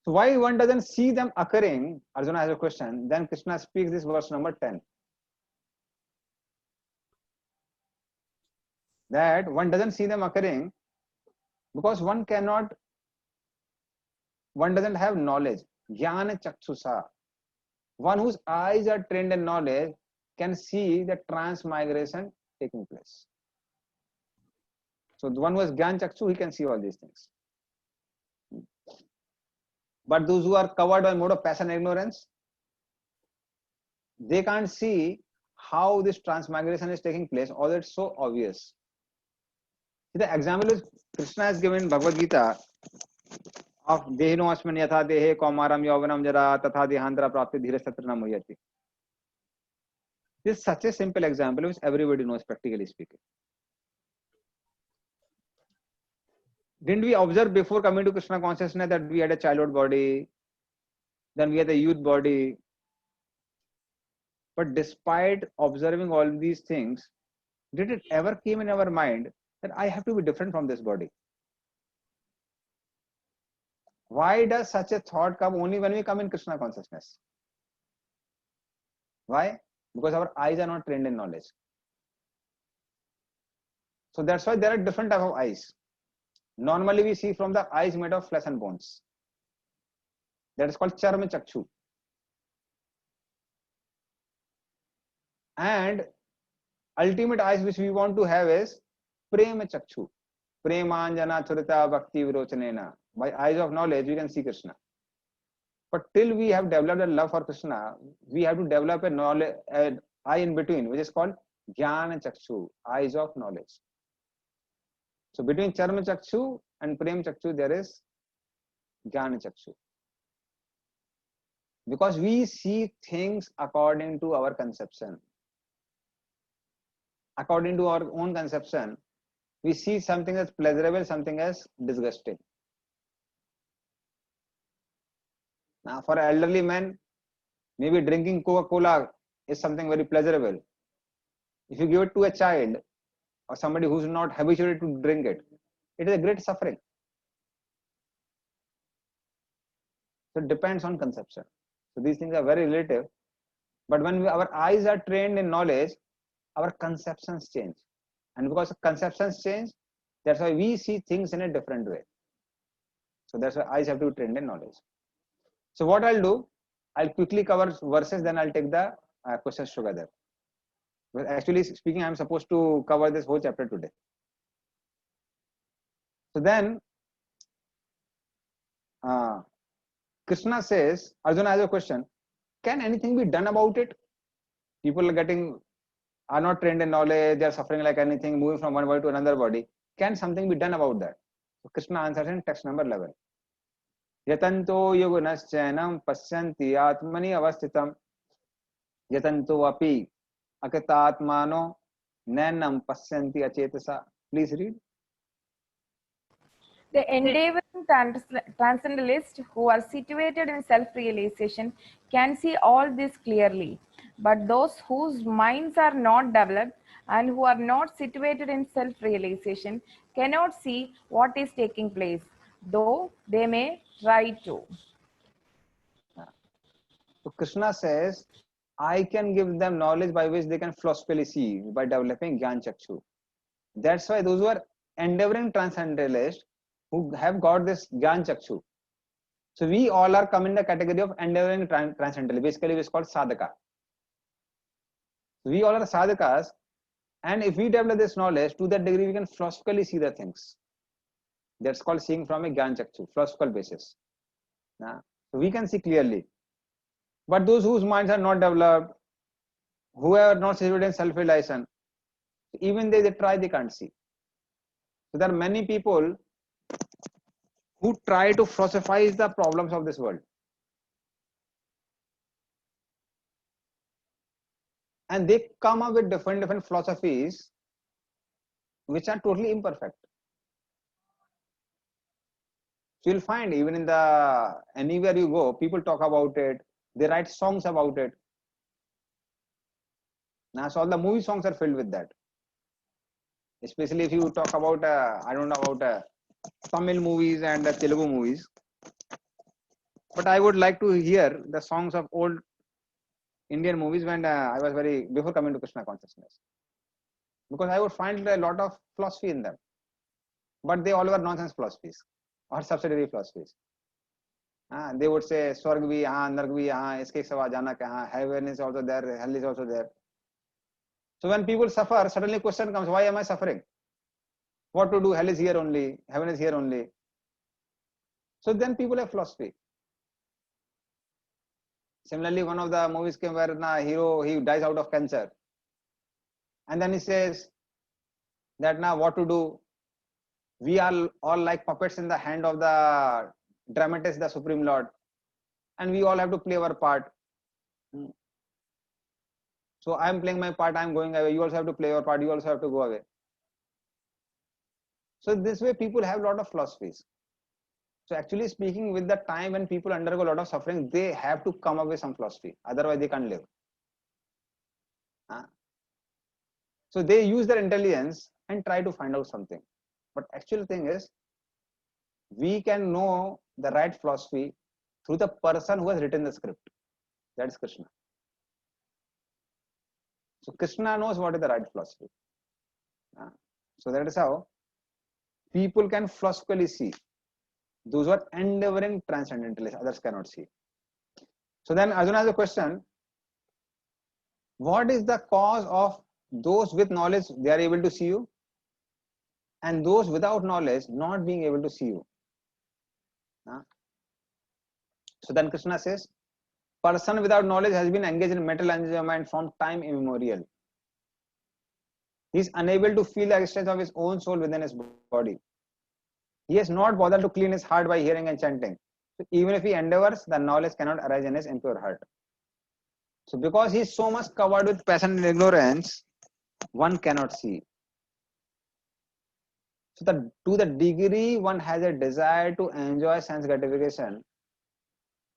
So why one doesn't see them occurring? Arjuna has a question. Then Krishna speaks this verse number 10. That one doesn't see them occurring because one doesn't have knowledge. Jnana chaksusa. One whose eyes are trained in knowledge can see the transmigration taking place. So the one who has Gyan Chakshu, he can see all these things. But those who are covered by mode of passion and ignorance, they can't see how this transmigration is taking place, although it's so obvious. The example is Krishna has given Bhagavad Gita of Dehino Asman Yatha Dehe Kaumaram Yovanam Jara Tatha Dehandra Prapti Dhira Satrana Muyati. This is such a simple example which everybody knows, practically speaking. Didn't we observe before coming to Krishna consciousness that we had a childhood body, then we had a youth body? But despite observing all these things, did it ever came in our mind that I have to be different from this body? Why does such a thought come only when we come in Krishna consciousness? Why? Because our eyes are not trained in knowledge. So that's why there are different types of eyes. Normally we see from the eyes made of flesh and bones. That is called charma chakshu. And ultimate eyes which we want to have is prema chakshu. Premanjana churita bhakti virochanena. By eyes of knowledge we can see Krishna. But till we have developed a love for Krishna, we have to develop a knowledge, an eye in between, which is called jnana chakshu, eyes of knowledge. So between charma chakshu and prem chakshu there is jnana chakshu. Because we see things according to our conception. According to our own conception, we see something as pleasurable, something as disgusting. Now, for elderly men, maybe drinking Coca-Cola is something very pleasurable. If you give it to a child or somebody who's not habituated to drink it, it is a great suffering. So it depends on conception. So these things are very relative. But when our eyes are trained in knowledge, our conceptions change. And because conceptions change, that's why we see things in a different way. So that's why eyes have to be trained in knowledge. So what I'll do, I'll quickly cover verses, then I'll take the questions together. But actually speaking, I'm supposed to cover this whole chapter today. So then, Krishna says, Arjuna has a question, can anything be done about it? People are not trained in knowledge, they are suffering like anything, moving from one body to another body. Can something be done about that? So Krishna answers in text number 11. Yatanto yogunaschainam pasyanti atmani avasthitam yatanto api akatatmano nanam pasyanti achetasa. Please read. The endeavoring transcendentalists who are situated in self-realization can see all this clearly, but those whose minds are not developed and who are not situated in self-realization cannot see what is taking place, though they may try to. So Krishna says, I can give them knowledge by which they can philosophically see by developing Gyan Chakshu. That's why those who are endeavoring transcendentalists who have got this Gyan Chakshu. So we all are come in the category of endeavoring transcendental. Basically, it's called sadhaka. We all are sadhakas, and if we develop this knowledge to that degree, we can philosophically see the things. That's called seeing from a Gyan Chakshu, philosophical basis. So we can see clearly. But those whose minds are not developed, who are not situated in self-realization, even they try, they can't see. So there are many people who try to philosophize the problems of this world. And they come up with different philosophies which are totally imperfect. So you'll find even in anywhere you go, people talk about it, they write songs about it. Now, so all the movie songs are filled with that. Especially if you talk about, I don't know about Tamil movies and Telugu movies. But I would like to hear the songs of old Indian movies when I was before coming to Krishna consciousness, because I would find a lot of philosophy in them, but they all were nonsense philosophies or subsidiary philosophies. They would say स्वर्ग भी यहाँ, नर्क भी यहाँ, इसके सिवा जाना कहाँ, heaven is also there, hell is also there. So when people suffer, suddenly question comes, why am I suffering? What to do? Hell is here only, heaven is here only. So then people have philosophy. Similarly, one of the movies came where hero, he dies out of cancer, and then he says that now what to do? We are all like puppets in the hand of the dramatist, the Supreme Lord, and we all have to play our part. So I am playing my part, I am going away. You also have to play your part. You also have to go away. So this way, people have a lot of philosophies. So actually speaking, with the time when people undergo a lot of suffering, they have to come up with some philosophy. Otherwise, they can't live. So they use their intelligence and try to find out something. But actual thing is, we can know the right philosophy through the person who has written the script. That is Krishna. So Krishna knows what is the right philosophy. So that is how people can philosophically see. Those who are endeavoring transcendentalists, others cannot see. So then Arjuna has a question. What is the cause of those with knowledge, they are able to see you, and those without knowledge not being able to see you? So then Krishna says, person without knowledge has been engaged in mental enjoyment from time immemorial. He is unable to feel the existence of his own soul within his body. He has not bothered to clean his heart by hearing and chanting. So even if he endeavors, the knowledge cannot arise in his impure heart. So because he is so much covered with passion and ignorance, one cannot see. So to the degree one has a desire to enjoy sense gratification,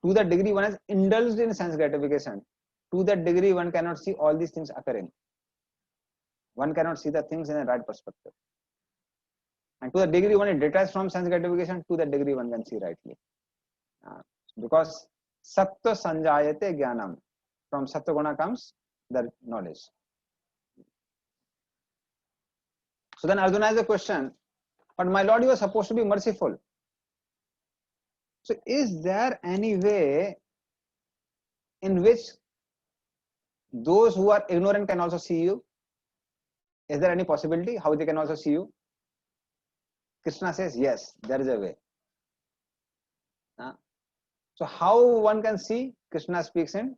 to the degree one has indulged in sense gratification, to that degree one cannot see all these things occurring. One cannot see the things in a right perspective. And to the degree one is detached from sense gratification, to the degree one can see rightly. Because sattva sanjayate jnanam. From sattva guna comes the knowledge. So then Arjuna has a question, but my Lord, you are supposed to be merciful. So is there any way in which those who are ignorant can also see you? Is there any possibility how they can also see you? Krishna says, yes, there is a way. So how one can see? Krishna speaks in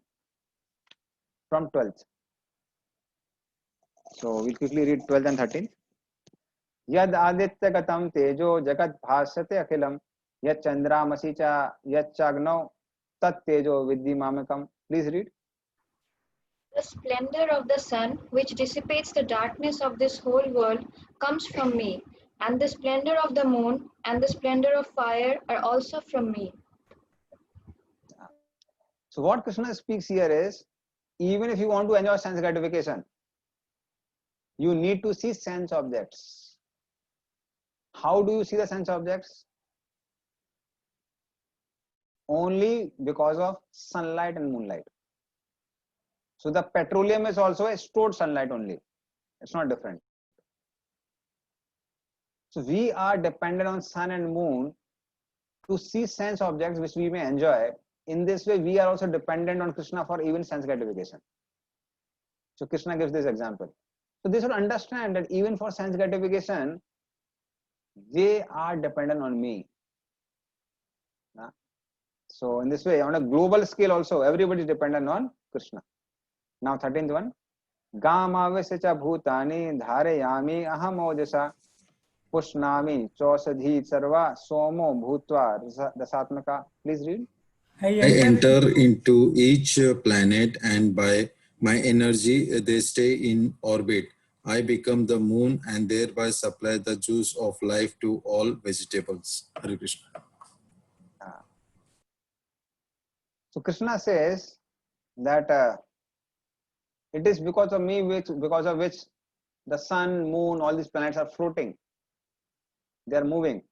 from 12th. So we'll quickly read 12th and 13th. Yad aditya gatam tejo jagat bhasyate akhilam yad chandramasi cha yad chagno tat tejo vidhi mamakam. Please read. The splendor of the sun, which dissipates the darkness of this whole world, comes from me, and the splendor of the moon and the splendor of fire are also from me. So what Krishna speaks here is, even if you want to enjoy sense gratification, you need to see sense objects. How do you see the sense objects? Only because of sunlight and moonlight. So the petroleum is also a stored sunlight only. It's not different. So we are dependent on sun and moon to see sense objects which we may enjoy. In this way, we are also dependent on Krishna for even sense gratification. So Krishna gives this example. So they should understand that even for sense gratification, they are dependent on me. So in this way, on a global scale also, everybody is dependent on Krishna. Now 13th one. Gamavasya cha bhutani dharayami aham ojasa pushnami chosadhi sarva somo bhutva dasatmaka. Please read. I enter into each planet, and by my energy they stay in orbit. I become the moon and thereby supply the juice of life to all vegetables. Hare Krishna. So Krishna says that it is because of me, because of which the sun, moon, all these planets are floating. They are moving.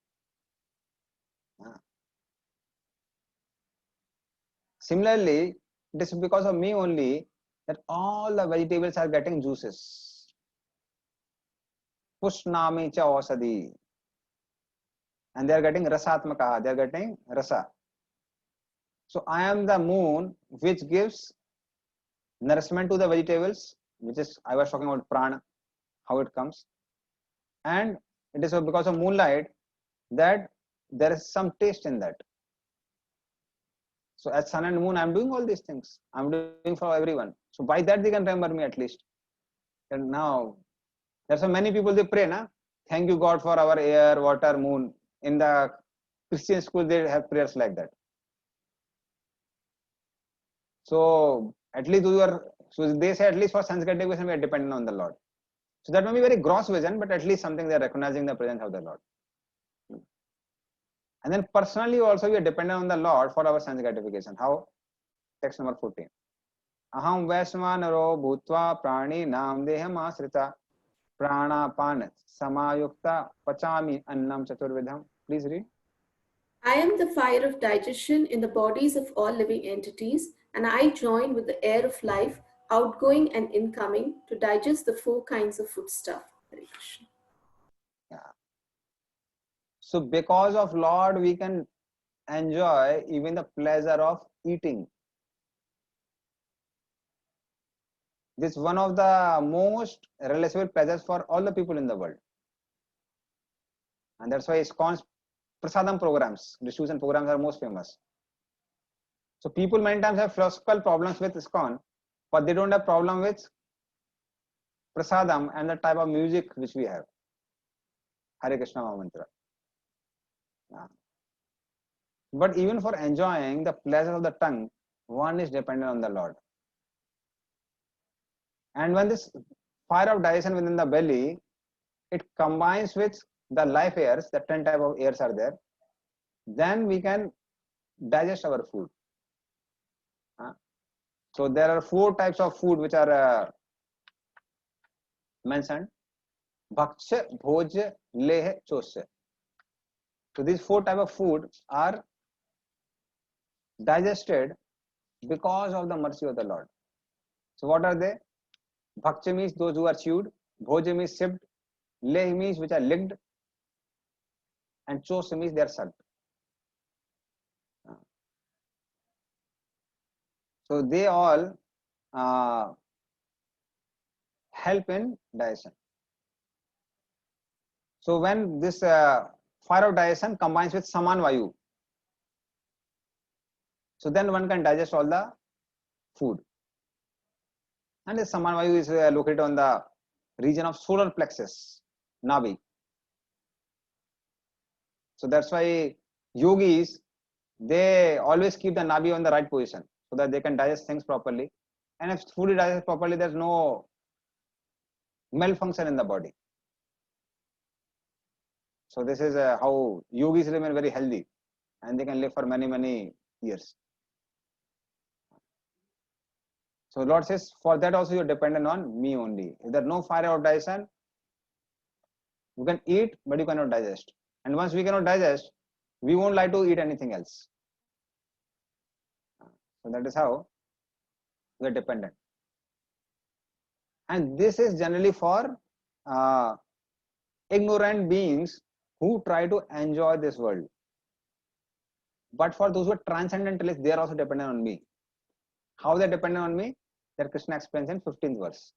Similarly, it is because of me only that all the vegetables are getting juices. Pushnami cha osadi. And they are getting rasatmaka, they are getting rasa. So I am the moon which gives nourishment to the vegetables, which is, I was talking about prana, how it comes. And it is because of moonlight that there is some taste in that. So as sun and moon, I'm doing all these things. I'm doing for everyone. So by that they can remember me at least. And now, there's so many people they pray, na? Thank you God for our air, water, moon. In the Christian school, they have prayers like that. So at least so they say at least for sense gratification we are dependent on the Lord. So that may be very gross vision, but at least something they are recognizing the presence of the Lord. And then personally also we are dependent on the Lord for our sense gratification. How? Text number 14. Aham vaishvanaro bhutva prani nam deham asrita pranapan samayukta pachami annam chaturvidham. Please read. I am the fire of digestion in the bodies of all living entities, and I join with the air of life, outgoing and incoming, to digest the 4 kinds of foodstuff. Hare Krishna. Yeah. So because of Lord, we can enjoy even the pleasure of eating. This is one of the most realizable pleasures for all the people in the world. And that's why ISKCON's prasadam programs, distribution programs are most famous. So people many times have philosophical problems with ISKCON, but they don't have problem with prasadam and the type of music which we have. Hare Krishna Mahamantra. Yeah. But even for enjoying the pleasure of the tongue, one is dependent on the Lord. And when this fire of digestion within the belly, it combines with the life airs, the 10 type of airs are there, then we can digest our food. So there are 4 types of food which are mentioned. Bhaksha, Bhoj, Leh, Chosya. So these 4 types of food are digested because of the mercy of the Lord. So what are they? Bhaksha means those who are chewed, Bhoj means sipped, Leh means which are licked, and Chosya means they are sucked. So they all help in digestion. So when this fire of digestion combines with Saman Vayu, so then one can digest all the food. And this Saman Vayu is located on the region of solar plexus, Navi. So that's why yogis, they always keep the Navi on the right position so that they can digest things properly. And if food is digested properly, there's no malfunction in the body. So this is how yogis remain very healthy and they can live for many years. So Lord says, for that also you are dependent on me only. If there is no fire of digestion, you can eat, but you cannot digest. And once we cannot digest, we won't like to eat anything else. So that is how we are dependent. And this is generally for ignorant beings who try to enjoy this world. But for those who are transcendentalists, they are also dependent on me. How they are dependent on me? That Krishna explains in 15th verse.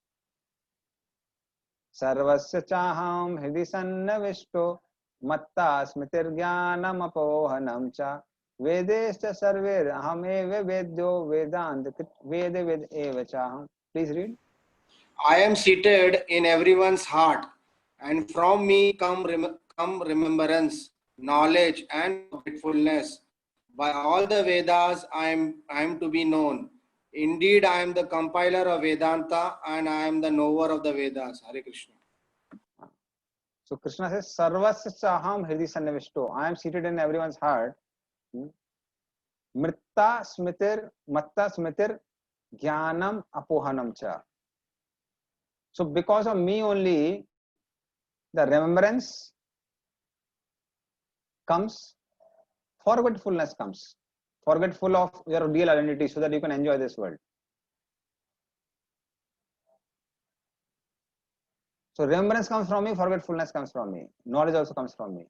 Sarvasya chaham hidi sannavishto matta smritir jnanam apohanam cha vedescha sarver ahameva vedyo vedant vede ved eva chaham. Please read. I am seated in everyone's heart, and from me come remembrance, knowledge, and forgetfulness. By all the Vedas, I am to be known. Indeed, I am the compiler of Vedanta, and I am the knower of the Vedas. Hare Krishna. So Krishna says, Sarvasya chaham hridhi sannavishto. I am seated in everyone's heart. Matta smritir jnanam apohanam cha. So because of me only, the remembrance comes, forgetfulness comes. forgetful of your real identity so that you can enjoy this world. So remembrance comes from me, forgetfulness comes from me, knowledge also comes from me.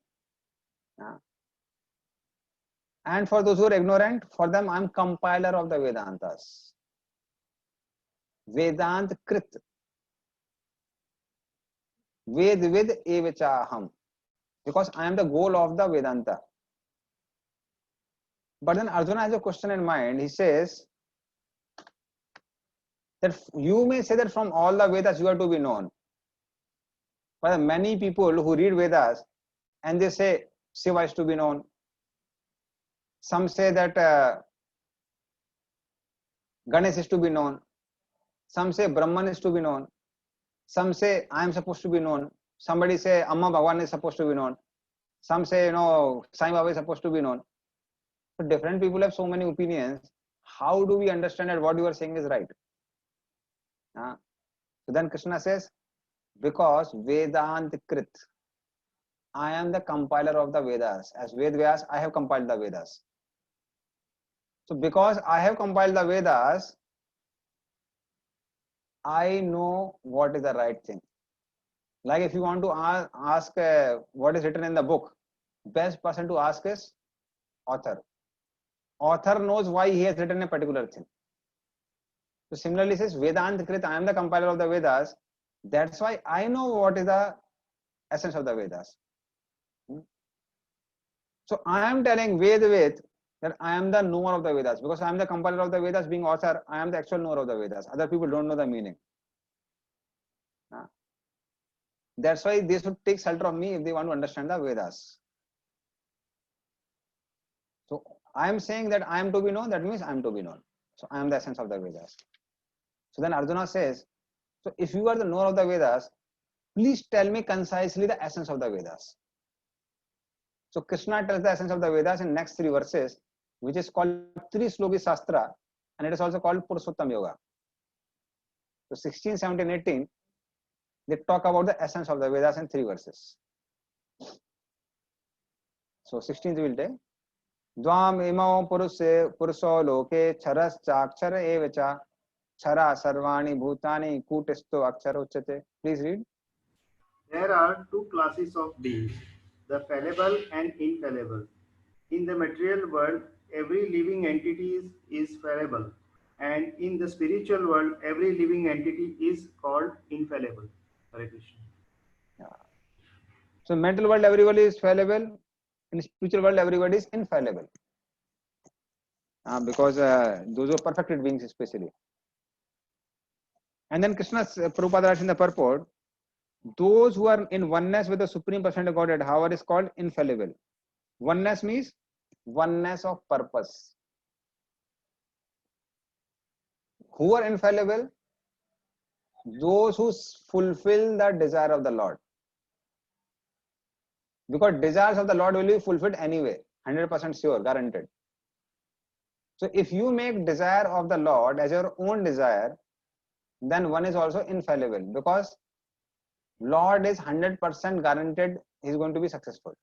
And for those who are ignorant, for them I am compiler of the Vedantas. Vedant Krit. Ved evachaham. Because I am the goal of the Vedanta. But then Arjuna has a question in mind. He says that you may say that from all the Vedas you are to be known. But many people who read Vedas and they say Shiva is to be known. Some say that Ganesh is to be known. Some say Brahman is to be known. Some say I am supposed to be known. Somebody say Amma Bhagwan is supposed to be known. Some say, Sai Baba is supposed to be known. So different people have so many opinions. How do we understand that what you are saying is right? So then Krishna says, because Vedant Krit, I am the compiler of the Vedas. As Ved Vyas, I have compiled the Vedas. So because I have compiled the Vedas, I know what is the right thing. Like if you want to ask what is written in the book, best person to ask is author. Author knows why he has written a particular thing. So similarly says Vedant Krit, I am the compiler of the Vedas. That's why I know what is the essence of the Vedas. So I am telling Ved that I am the knower of the Vedas. Because I am the compiler of the Vedas, being author, I am the actual knower of the Vedas. Other people don't know the meaning. That's why they should take shelter of me if they want to understand the Vedas. So I am saying that I am to be known, that means I am to be known. So I am the essence of the Vedas. So then Arjuna says, so if you are the knower of the Vedas, please tell me concisely the essence of the Vedas. So Krishna tells the essence of the Vedas in next 3 verses, which is called Trisloki Shastra, and it is also called Purushottam Yoga. So 16, 17, 18, they talk about the essence of the Vedas in 3 verses. So 16th we will take. Dvam imao puruso loke charas chakshara evacha chara sarvani bhutani kutisto akshara uchate. Please read. There are 2 classes of beings, the fallible and infallible. In the material world, every living entity is fallible, and in the spiritual world, every living entity is called infallible. Hare Krishna. So mental world everybody is fallible, in spiritual world everybody is infallible. Because those are perfected beings especially. And then Krishna Prabhupada writes in the purport, those who are in oneness with the Supreme Personality of Godhead, however, is called infallible. Oneness means oneness of purpose. Who are infallible? Those who fulfill the desire of the Lord. Because desires of the Lord will be fulfilled anyway, 100% sure, guaranteed. So if you make desire of the Lord as your own desire, then one is also infallible, because Lord is 100% guaranteed he is going to be successful.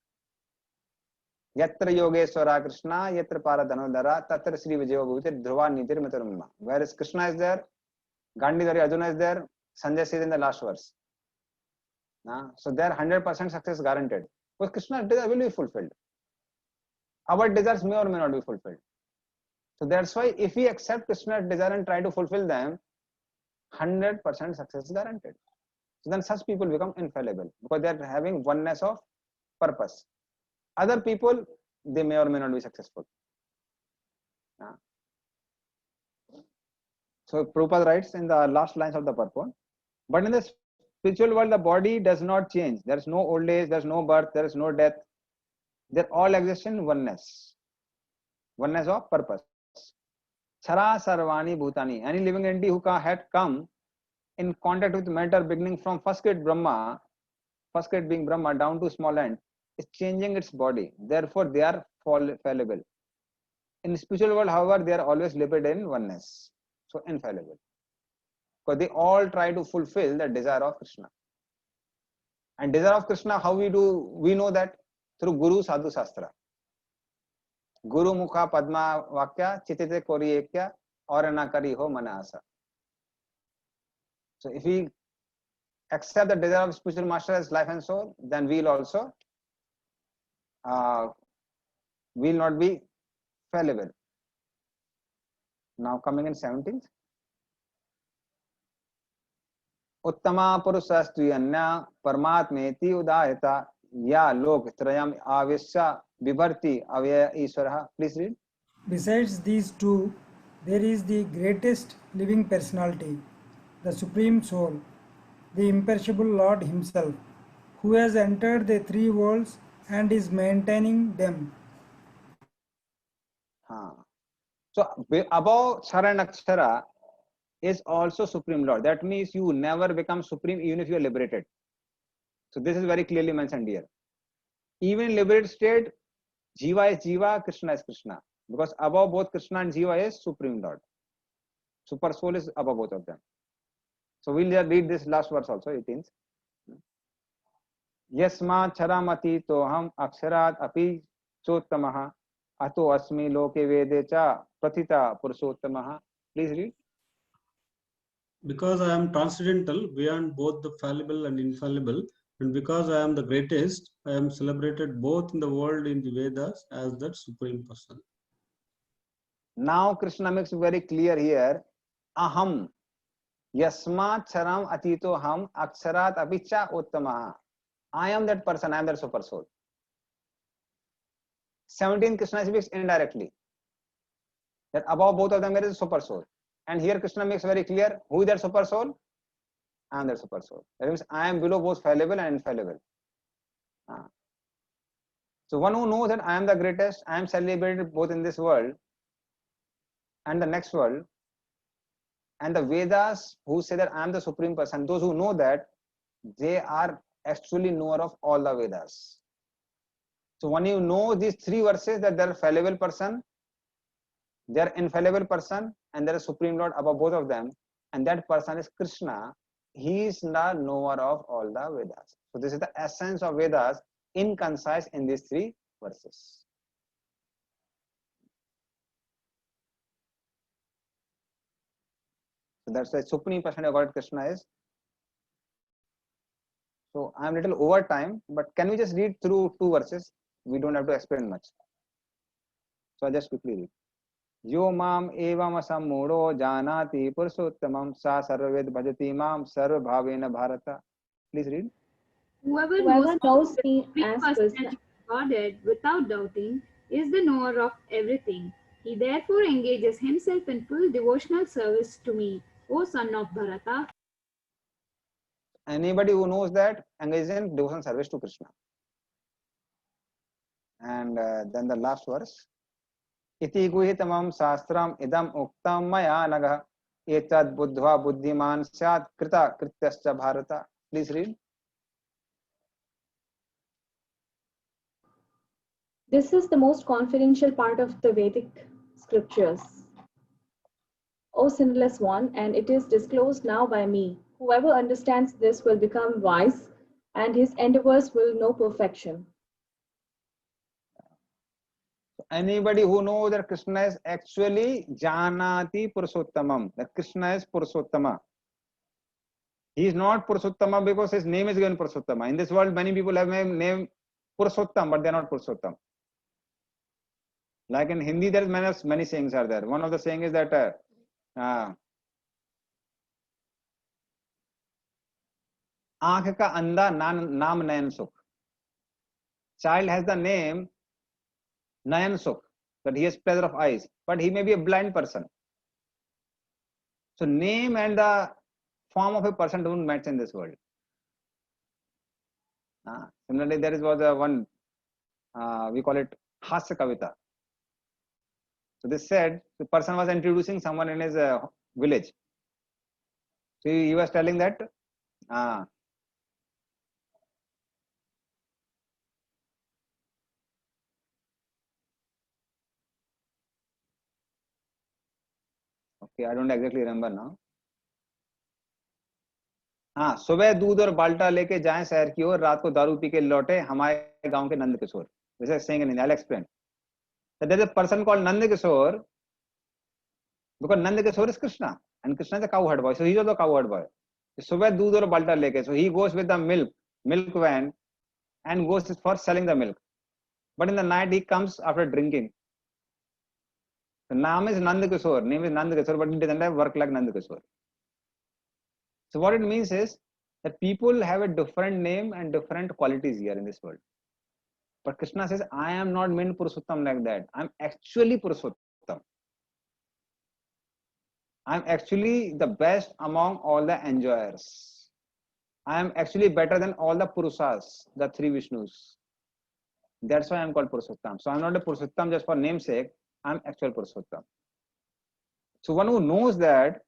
Yatra Yogeshwara Krishna, Yatra Paradhanodara, Tatra Sri Vijaya Bhuvite Dhruva Nitir Mitarumma. Whereas Krishna is there, Gandhidhari Arjuna is there, Sanjay says in the last verse. So there 100% success guaranteed. Because Krishna's desire will be fulfilled. Our desires may or may not be fulfilled. So that's why if we accept Krishna's desire and try to fulfill them, 100% success is guaranteed. So then such people become infallible because they are having oneness of purpose. Other people, they may or may not be successful. So Prabhupada writes in the last lines of the purport, but in the spiritual world, the body does not change. There is no old age, there is no birth, there is no death. They all exist in oneness. Oneness of purpose. Chara Sarvani Bhutani. Any living entity who had come in contact with matter beginning from first grade Brahma, first grade being Brahma down to small ant, is changing its body. Therefore, they are fallible. In the spiritual world, however, they are always limited in oneness. So infallible. Because they all try to fulfill the desire of Krishna. And desire of Krishna, how we do? We know that through Guru Sadhu Shastra. गुरु मुखा पद्मा वाक्या चितिते कोरी क्या और ना करी हो मन आशा. So if we accept the desire of spiritual master as life and soul, then we'll also will not be fallible. Now coming in 17th. उत्तमा पुरुषस्त्रियन्या परमात्मेति उदाहृता या लोक त्रयम् आविश्य विभर्ति अव्यय ईश्वरः. Please read. Besides these two, there is the greatest living personality, the Supreme Soul, the imperishable Lord Himself, who has entered the three worlds and is maintaining them. So above Kshara and Akshara is also Supreme Lord. That means you never become supreme even if you are liberated. So this is very clearly mentioned here. Even in liberated state, Jiva is Jiva, Krishna is Krishna. Because above both Krishna and Jiva is Supreme Lord. Super Soul is above both of them. So we'll read this last verse also, 18th. Yasma charamati toham aksharat api chottamaha ato asmi loke vedecha prathita purushottamah. Please read. Because I am transcendental beyond both the fallible and infallible, and because I am the greatest, I am celebrated both in the world in the Vedas as that Supreme Person. Now Krishna makes it very clear here. Aham yasmat charam atito ham aksharat apicha uttamaha. I am that person, I am that super soul. 17 Krishna speaks indirectly that above both of them there is a super soul. And here Krishna makes very clear who is that super soul? I am that super soul. That means I am below both fallible and infallible. So one who knows that I am the greatest, I am celebrated both in this world and the next world, and the Vedas who say that I am the supreme person, those who know that, they are actually knower of all the Vedas. So when you know these three verses that there are fallible person, there are infallible person, and there is Supreme Lord above both of them, and that person is Krishna, he is the knower of all the Vedas. So this is the essence of Vedas in concise in these three verses. So that's why Supreme person of God Krishna is. So I am little over time, but can we just read through two verses? We don't have to explain much. So I just quickly read. Yo mam evam asammuro janati purushottamam sa sarvaved bhajati mam sarva bhavena bharata. Please read. Whoever knows me as Krishna, Godhead without doubting, is the knower of everything. He therefore engages himself in full devotional service to me, O son of Bharata. Anybody who knows that engages in devotional service to Krishna. And then the last verse. Iti guhitamam sastram idam uktam maya nagah etad buddhva buddhiman syat krita krityascha bharata. Please read. This is the most confidential part of the Vedic scriptures, O sinless one, and it is disclosed now by me. Whoever understands this will become wise, and his endeavors will know perfection. Anybody who knows that Krishna is actually Janati Purushottamam, that Krishna is Purushottama. He is not Purushottama because his name is given Purushottama. In this world, many people have name Purushottam, but they are not Purushottam. Like in Hindi, there is many sayings are there. One of the saying is that आंख का अंधा नाम नयन सुख. Child has the name Nayan Sukh, that he has pleasure of eyes, but he may be a blind person. So name and the form of a person don't match in this world. Similarly, there was one, we call it Hasya Kavita. So this said, the person was introducing someone in his village. So he was telling that, okay, I don't exactly remember now. हाँ, सुबह दूध और बाल्टा लेके जाएं शहर की ओर, रात को दारू पी के लौटे हमारे गांव के Nand Kishore. This is saying in I'll explain. that there is a person called Nandakishore, because Nandakishore is Krishna, and Krishna is a cowherd boy, so he is also a cowherd boy. सुबह दूध और बाल्टा लेके, so he goes with the milk van and goes for selling the milk, but in the night he comes after drinking. The name is Nandakishore, but he doesn't have work like Nandakishore. So what it means is that people have a different name and different qualities here in this world. But Krishna says, I am not meant Purushottam like that. I am actually Purushottam. I am actually the best among all the enjoyers. I am actually better than all the Purushas, the three Vishnus. That's why I am called Purushottam. So I am not a Purushottam just for namesake. I am actual Purushottam. So one who knows that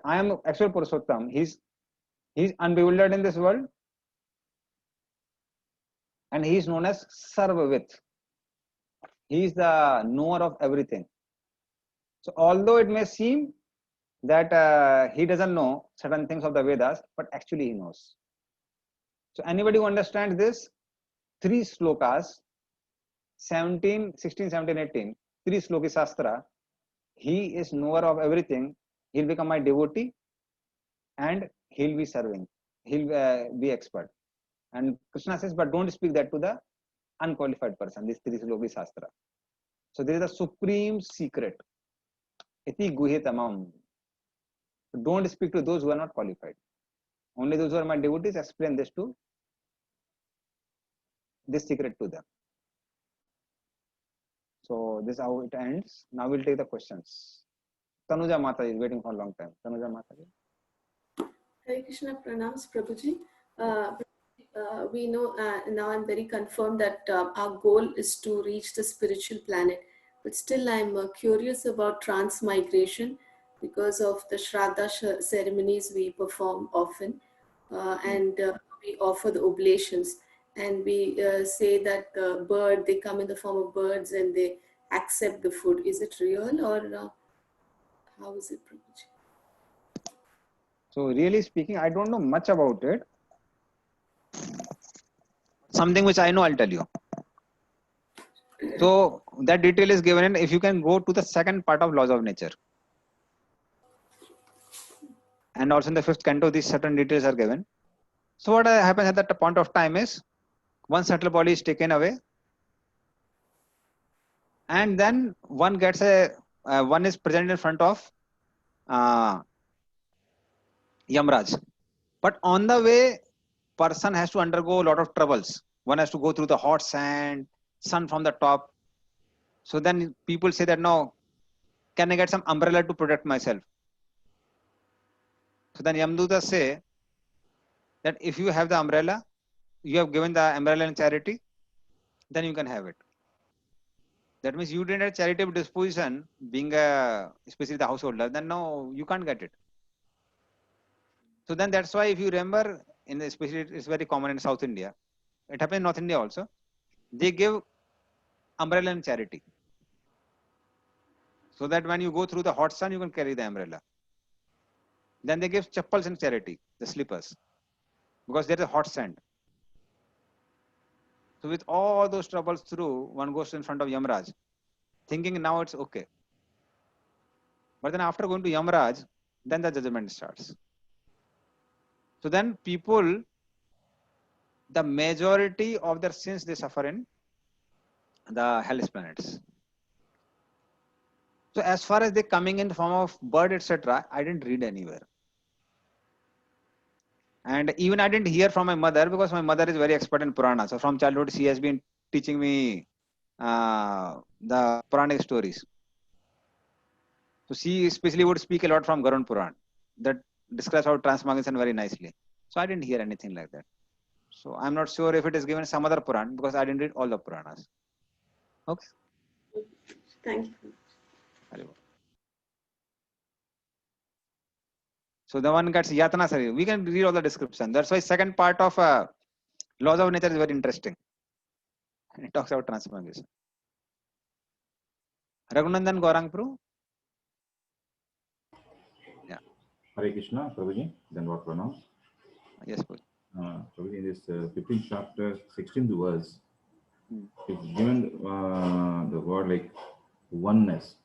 I am actual Purushottam, he's unbewildered in this world, and he is known as Sarvavit. He is the knower of everything. So although it may seem that he doesn't know certain things of the Vedas, but actually he knows. So anybody who understands this, 3 slokas, 16, 17, 18, 3 sloki Shastra, he is knower of everything. He'll become my devotee and he'll be serving. He'll be expert. And Krishna says, but don't speak that to the unqualified person, this 3 sloki Shastra. So there is a supreme secret. Iti guhetamam. Don't speak to those who are not qualified. Only those who are my devotees, explain this secret to them. So this is how it ends. Now we'll take the questions. Tanuja Mata is waiting for a long time. Tanuja Mata. Hare Krishna, pranams, Prabhuji. We know now I'm very confirmed that our goal is to reach the spiritual planet. But still I'm curious about transmigration because of the Shraddha ceremonies we perform often. And we offer the oblations. And we say that bird, they come in the form of birds and they accept the food. Is it real or how is it, Prabhuji? So really speaking, I don't know much about it. Something which I know, I'll tell you. So that detail is given in, if you can go to the second part of Laws of Nature. And also in the 5th canto, these certain details are given. So what happens at that point of time is, one subtle body is taken away. And then one gets one is present in front of Yamraj. But on the way, person has to undergo a lot of troubles. One has to go through the hot sand, sun from the top. So then people say that, no, can I get some umbrella to protect myself? So then Yamdutas say that if you have the umbrella, you have given the umbrella in charity, then you can have it. That means you didn't have charitable disposition, being especially the householder, then no, you can't get it. So then that's why if you remember, especially it's very common in South India, it happens in North India also, they give umbrella in charity. So that when you go through the hot sun, you can carry the umbrella. Then they give chappals in charity, the slippers, because there is a hot sand. So with all those troubles through, one goes in front of Yamraj, thinking now it's okay. But then after going to Yamraj, then the judgment starts. So then people, the majority of their sins, they suffer in the hellish planets. So as far as they coming in the form of bird, etc., I didn't read anywhere. And even I didn't hear from my mother, because my mother is very expert in Purana. So from childhood, she has been teaching me the Puranic stories. So she especially would speak a lot from Garun Puran that describes how transmigration very nicely. So I didn't hear anything like that. So I'm not sure if it is given some other Puran, because I didn't read all the Puranas. Okay. Thank you. So the one gets Yatana Sari. We can read all the description. That's why second part of Laws of Nature is very interesting. And it talks about transmigration. Raghunandan Gaurangpuru. Yeah. Hare Krishna, Prabhuji, then what pronouns? Yes, Prabhuji. Prabhuji, in this 15th chapter, 16th verse, it's given the word like oneness.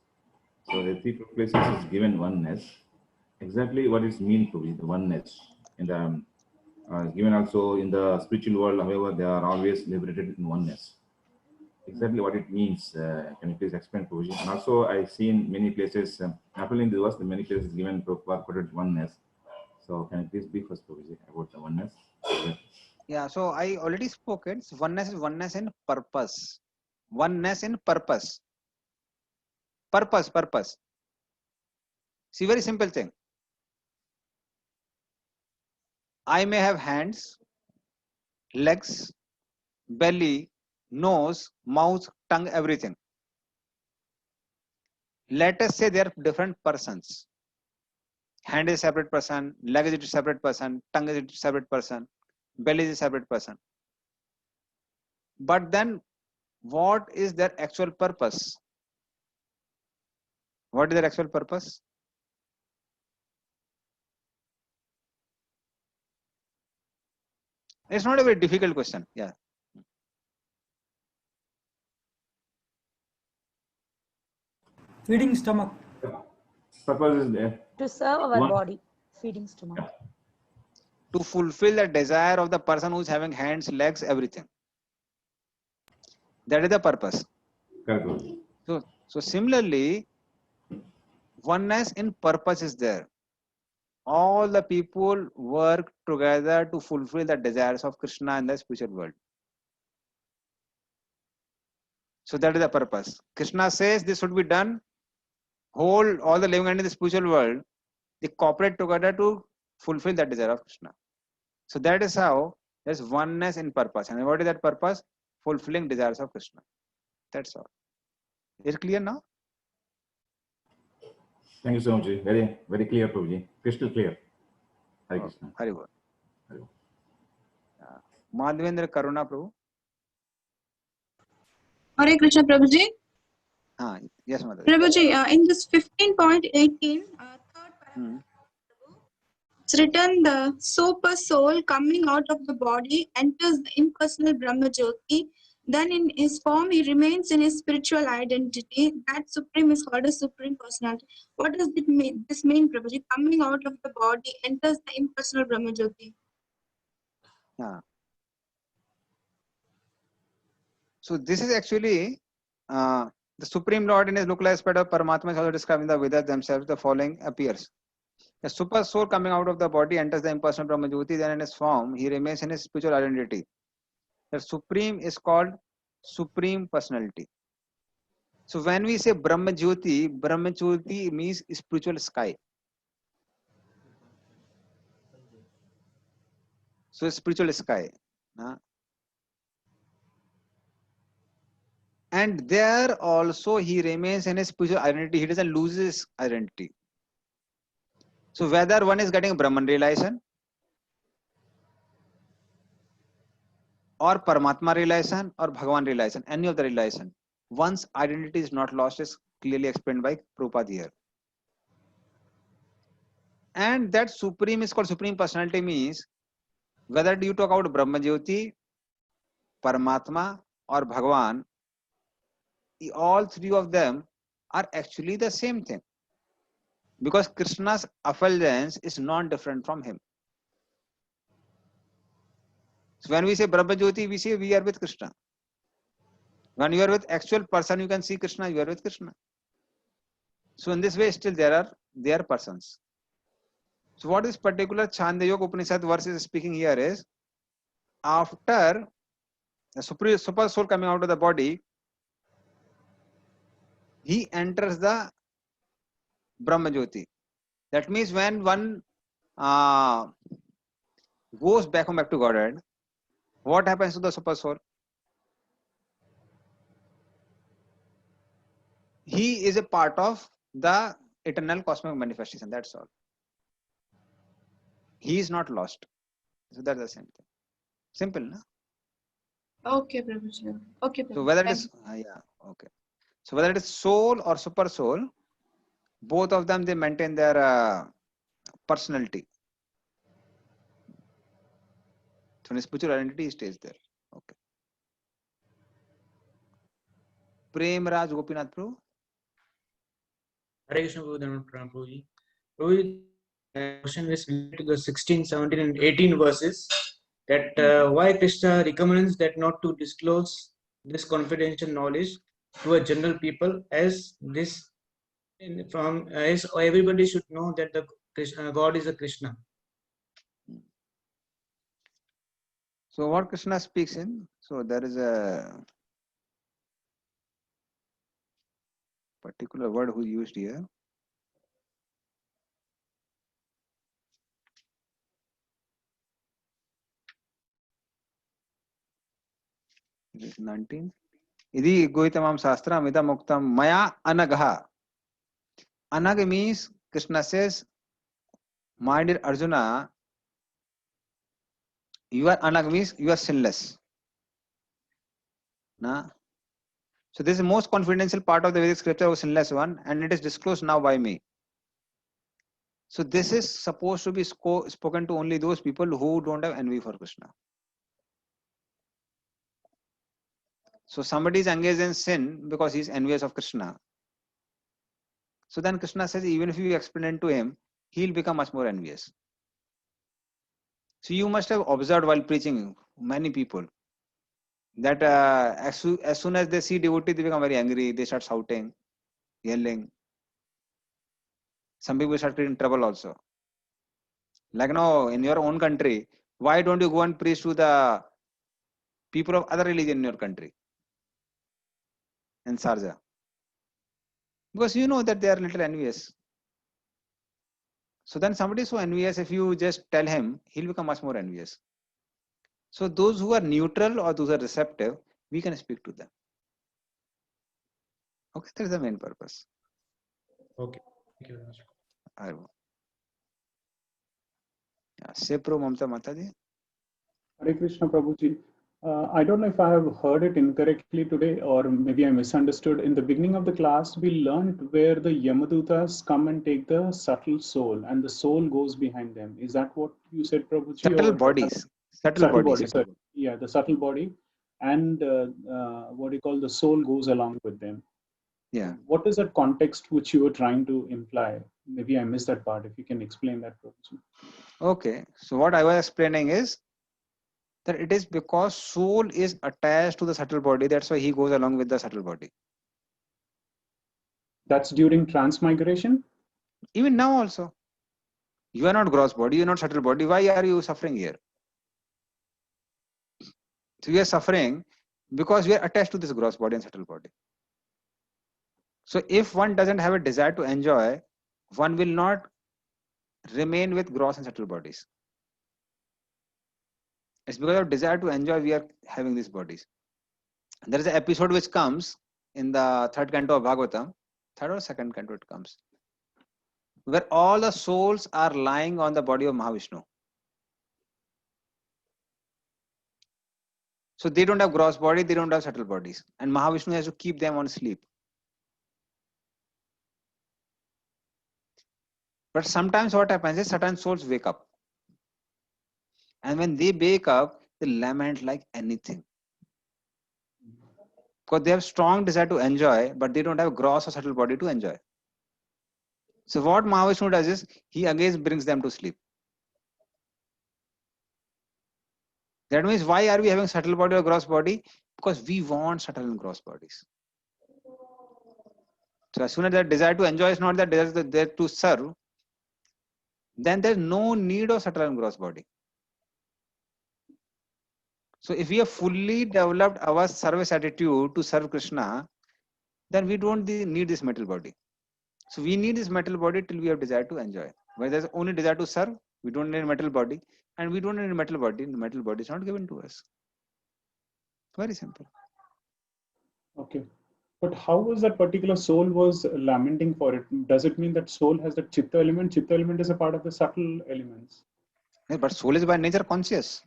So the three places is given oneness. Exactly what is mean to be the oneness. And given also in the spiritual world, however, they are always liberated in oneness. Exactly what it means. Can you please explain, Prabhuji? And also, I see in many places, not only in the verse, many places given purported oneness. So, can you please brief us, Prabhuji, about the oneness? Yeah, so I already spoke it. Oneness is oneness in purpose. Oneness in purpose. Purpose. See, very simple thing. I may have hands, legs, belly, nose, mouth, tongue, everything. Let us say they are different persons. Hand is a separate person, leg is a separate person, tongue is a separate person, belly is a separate person. But then what is their actual purpose? What is their actual purpose? It's not a very difficult question. Yeah. Feeding stomach. Purpose is there. To serve our body, feeding stomach. Yeah. To fulfill the desire of the person who is having hands, legs, everything. That is the purpose. Correct. So similarly, oneness in purpose is there. All the people work together to fulfill the desires of Krishna in the spiritual world. So that is the purpose. Krishna says this should be done. All the living entities in the spiritual world, they cooperate together to fulfill that desire of Krishna. So that is how there's oneness in purpose. And what is that purpose? Fulfilling desires of Krishna. That's all. Is it clear now? Thank you so much. Very, very clear, Prabhuji. Crystal clear. Hare Krishna. Hari Bol. Madhavendra Karuna Prabhu. Hare Krishna, Prabhuji. Yes, Madhav. Prabhuji, in this 15.18, it's written the super soul coming out of the body enters the impersonal Brahma Jyoti. Then in his form, he remains in his spiritual identity. That supreme is called a supreme personality. What does this mean, Prabhuji? Coming out of the body enters the impersonal Brahma Jyoti. Yeah. So this is actually the Supreme Lord in his localized aspect of Paramatma is also described in the Vedas themselves. The following appears. The super soul coming out of the body enters the impersonal Brahma Jyoti. Then in his form, he remains in his spiritual identity. The Supreme is called Supreme Personality. So when we say Brahma Jyoti means spiritual sky. So spiritual sky. And there also he remains in his spiritual identity. He doesn't lose his identity. So whether one is getting Brahman realization or Paramatma realization or Bhagavan realization, any of the realization, one's identity is not lost, is clearly explained by Prabhupada here. And that Supreme is called Supreme Personality means whether you talk about Brahma Jyoti, Paramatma or Bhagavan, all three of them are actually the same thing. Because Krishna's effulgence is non-different from him. So when we say Brahma Jyoti, we say we are with Krishna. When you are with actual person, you can see Krishna, you are with Krishna. So in this way, still they are persons. So what this particular Chandogya Upanishad verse is speaking here is, after the super soul coming out of the body, he enters the Brahma Jyoti. That means when one goes back to Godhead, what happens to the super soul? He is a part of the eternal cosmic manifestation. That's all. He is not lost. So that's the same thing. Simple, no? Okay, Prabhuji. Okay, Prabhuji. So whether it is okay. So whether it is soul or super soul, both of them they maintain their personality. So in spiritual identity stays there. Okay. Prem Raj Gopinath Prabhu. Hare Krishna Prabhuji. Prabhuji, question is related to the 16, 17 and 18 verses, that why Krishna recommends that not to disclose this confidential knowledge to a general people, as this as everybody should know that the God is a Krishna. So what Krishna speaks in, so there is a particular word who used here. It is 19. Idi goitamam shastra amita muktam maya anagha. Anag means Krishna says, my dear Arjuna, you are anag means you are sinless. Na? So this is the most confidential part of the Vedic scripture of sinless one, and it is disclosed now by me. So this is supposed to be spoken to only those people who don't have envy for Krishna. So somebody is engaged in sin because he is envious of Krishna. So then Krishna says, even if you explain it to him, he'll become much more envious. So you must have observed while preaching many people that as soon as they see devotee, they become very angry. They start shouting, yelling. Some people start creating trouble also. Like now, in your own country, why don't you go and preach to the people of other religion in your country? In Sharjah. Because you know that they are a little envious. So then somebody is so envious, if you just tell him, he'll become much more envious. So those who are neutral or those who are receptive, we can speak to them. Okay, that is the main purpose. Okay, thank you very much. Sepro Mamta Mataji. Hare Krishna Prabhuji. I don't know if I have heard it incorrectly today, or maybe I misunderstood. In the beginning of the class, we learned where the Yamadutas come and take the subtle soul, and the soul goes behind them. Is that what you said, Prabhuji? Subtle bodies. Subtle body. Sorry. Yeah, the subtle body, and what you call the soul goes along with them. Yeah. What is that context which you were trying to imply? Maybe I missed that part. If you can explain that, Prabhuji. Okay. So what I was explaining is that it is because soul is attached to the subtle body. That's why he goes along with the subtle body. That's during transmigration? Even now also. You are not gross body, you are not subtle body. Why are you suffering here? So you are suffering because you are attached to this gross body and subtle body. So if one doesn't have a desire to enjoy, one will not remain with gross and subtle bodies. It's because of desire to enjoy we are having these bodies. There is an episode which comes in the third canto of Bhagavatam, third or second canto it comes, where all the souls are lying on the body of Mahavishnu. So they don't have gross body, they don't have subtle bodies. And Mahavishnu has to keep them on sleep. But sometimes what happens is certain souls wake up. And when they wake up, they lament like anything. Because they have strong desire to enjoy, but they don't have gross or subtle body to enjoy. So what Mahavishnu does is, he again brings them to sleep. That means why are we having subtle body or gross body? Because we want subtle and gross bodies. So as soon as that desire to enjoy is not that desire to serve, then there is no need of subtle and gross body. So if we have fully developed our service attitude to serve Krishna, then we don't need this metal body. So we need this metal body till we have desire to enjoy. When there's only desire to serve, we don't need a metal body, and we don't need a metal body. The metal body is not given to us. Very simple. Okay. But how was that particular soul was lamenting for it? Does it mean that soul has the chitta element? Chitta element is a part of the subtle elements. Yeah, but soul is by nature conscious.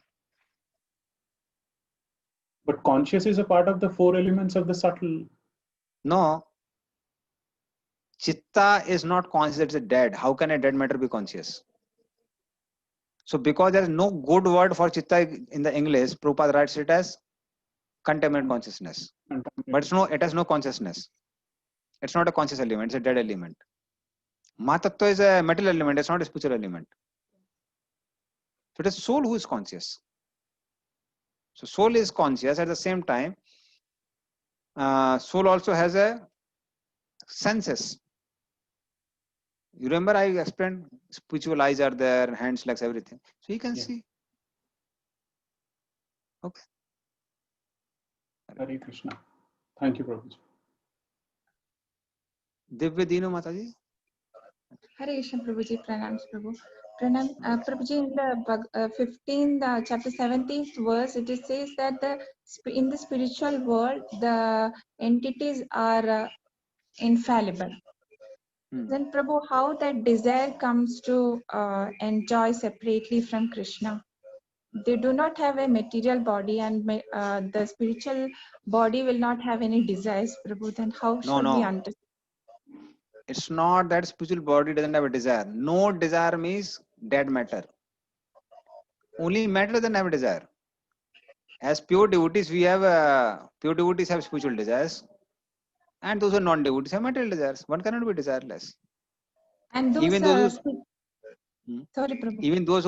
But conscious is a part of the four elements of the subtle. No. Chitta is not conscious, it's a dead. How can a dead matter be conscious? So because there is no good word for chitta in the English, Prabhupada writes it as contaminant consciousness. But it has no consciousness. It's not a conscious element, it's a dead element. Mahatattva is a metal element, it's not a spiritual element. So it is soul who is conscious. So soul is conscious. At the same time, soul also has a senses. You remember I explained spiritual eyes are there, hands, legs, everything. So you can see. Okay. Hare Krishna. Thank you, Prabhuji. Divya Dino Mataji. Hare Krishna Prabhuji, pranams Prabhu. Prabhuji, in the 15th chapter 17th verse, it says that in the spiritual world, the entities are infallible. Then Prabhu, how that desire comes to enjoy separately from Krishna? They do not have a material body, and the spiritual body will not have any desires, Prabhu. Then how should we understand? It's not that spiritual body doesn't have a desire. No desire means dead matter. Only matter doesn't have a desire. As pure devotees, we have pure devotees have spiritual desires, and those who are non-devotees have material desires. One cannot be desireless. And those, even those sorry, Prabhu. Even those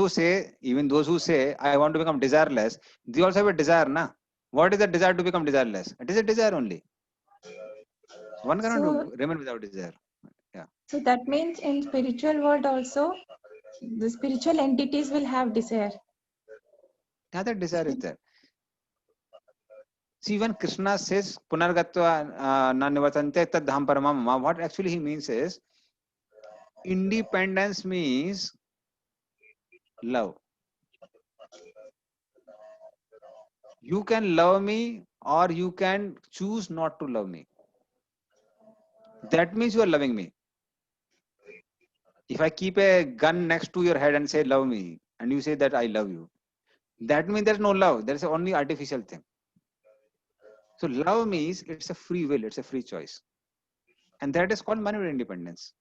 who say I want to become desireless, they also have a desire, na? What is the desire to become desireless? It is a desire only. One cannot remain without desire. Yeah. So that means in spiritual world also, the spiritual entities will have desire. Yeah, that desire is there. See, when Krishna says Punargatva Nanivatante Tad Dham Paramam, what actually he means is independence means love. You can love me or you can choose not to love me. That means you are loving me. If I keep a gun next to your head and say love me, and you say that I love you, that means there's no love. There's only artificial thing. So love means it's a free will, it's a free choice. And that is called manifest independence.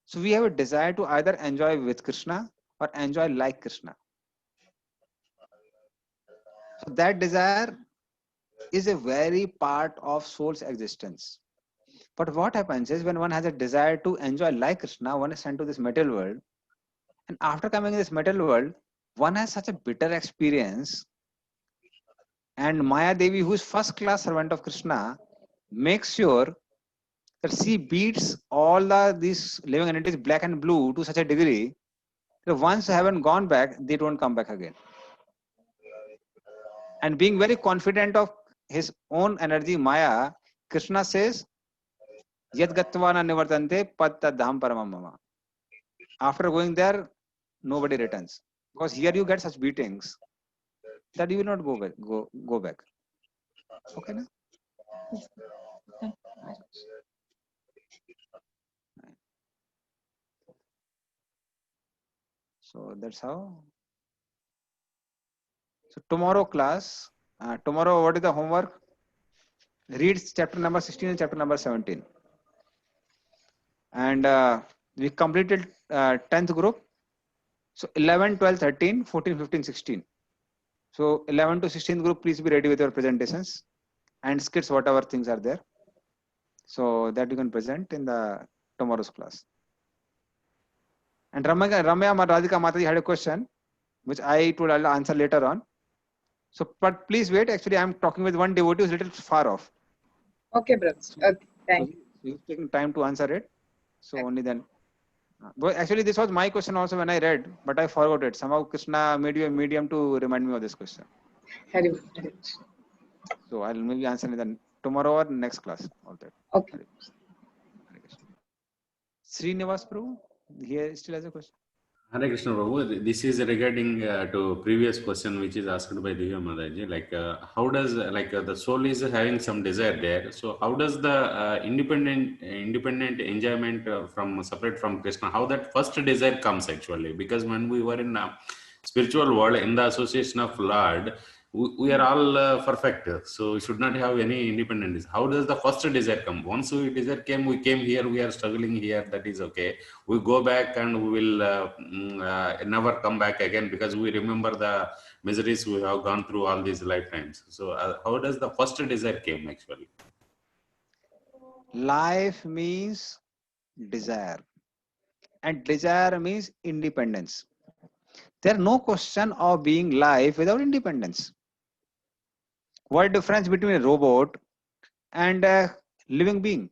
So we have a desire to either enjoy with Krishna or enjoy like Krishna. So that desire is a very part of soul's existence. But what happens is when one has a desire to enjoy like Krishna, one is sent to this material world. And after coming in this material world, one has such a bitter experience. And Maya Devi, who is first class servant of Krishna, makes sure that she beats all these living entities black and blue to such a degree that once they haven't gone back, they don't come back again. And being very confident of his own energy, Maya, Krishna says, Yad Gatvana Nivartante Patta Dham Paramamama. After going there, nobody returns. Because here you get such beatings that you will not go back. Okay, na? So that's how. So tomorrow class, tomorrow what is the homework? Read chapter number 16 and chapter number 17. And we completed 10th group. So 11, 12, 13, 14, 15, 16. So 11 to 16th group, please be ready with your presentations and skits, whatever things are there. So that you can present in the tomorrow's class. And Ramya Radhika Mataji had a question, which I told I'll answer later on. So, but please wait. Actually, I'm talking with one devotee who's a little far off. Okay, brothers. Okay, thank you. You've taken time to answer it. So only then. But actually, this was my question also when I read, but I forgot it. Somehow Krishna made you a medium to remind me of this question. So I'll maybe answer it then tomorrow or next class. All that. Okay. Srinivas Prabhu, here still has a question. Hare Krishna Prabhu, this is regarding to previous question which is asked by Divya Mataji. Like, how does the soul is having some desire there? So, how does the independent enjoyment from separate from Krishna? How that first desire comes actually? Because when we were in spiritual world in the association of Lord, we are all perfect, so we should not have any independence. How does the first desire come? Once we desire came, we came here, we are struggling here, that is okay. We go back and we will never come back again, because we remember the miseries we have gone through all these lifetimes. So how does the first desire came actually? Life means desire, and desire means independence. There is no question of being life without independence. What is the difference between a robot and a living being?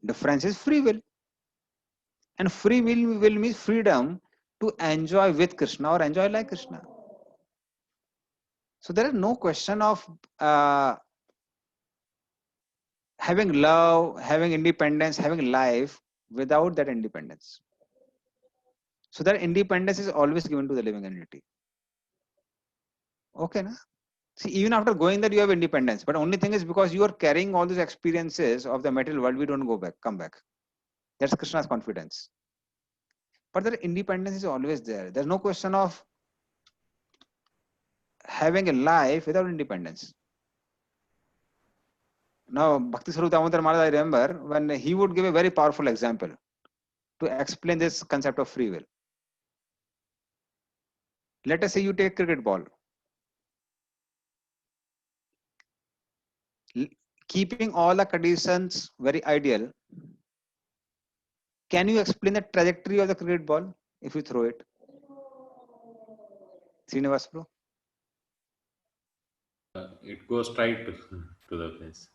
Difference is free will. And free will means freedom to enjoy with Krishna or enjoy like Krishna. So there is no question of having love, having independence, having life without that independence. So that independence is always given to the living entity. Okay, na? See, even after going there, you have independence. But only thing is, because you are carrying all these experiences of the material world, we don't come back. That's Krishna's confidence. But the independence is always there. There's no question of having a life without independence. Now, Bhakti Swarup Damodar Maharaj, I remember when he would give a very powerful example to explain this concept of free will. Let us say you take a cricket ball. Keeping all the conditions very ideal, can you explain the trajectory of the cricket ball if you throw it? Srinivas bro? It goes straight to the place.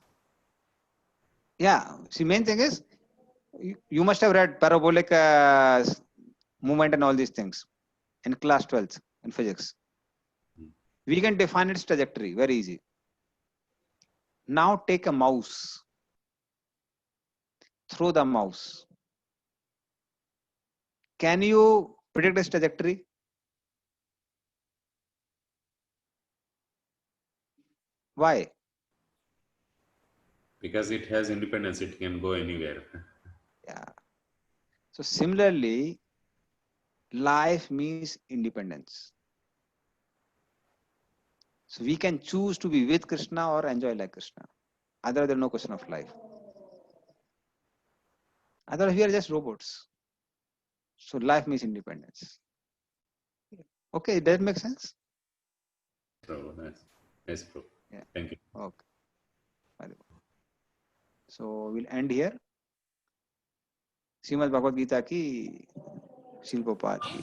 Yeah, see, main thing is, you must have read parabolic movement and all these things in class 12th in physics. We can define its trajectory very easy. Now take a mouse, throw the mouse. Can you predict its trajectory? Why? Because it has independence, it can go anywhere. Yeah. So similarly, life means independence. So we can choose to be with Krishna or enjoy like Krishna. Otherwise, there's no question of life. Otherwise, we are just robots. So life means independence. Okay, does that make sense? So nice. Nice, bro. Yeah. Thank you. Okay. So we'll end here. Srimad Bhagavad Gita ki Srila Prabhupada ki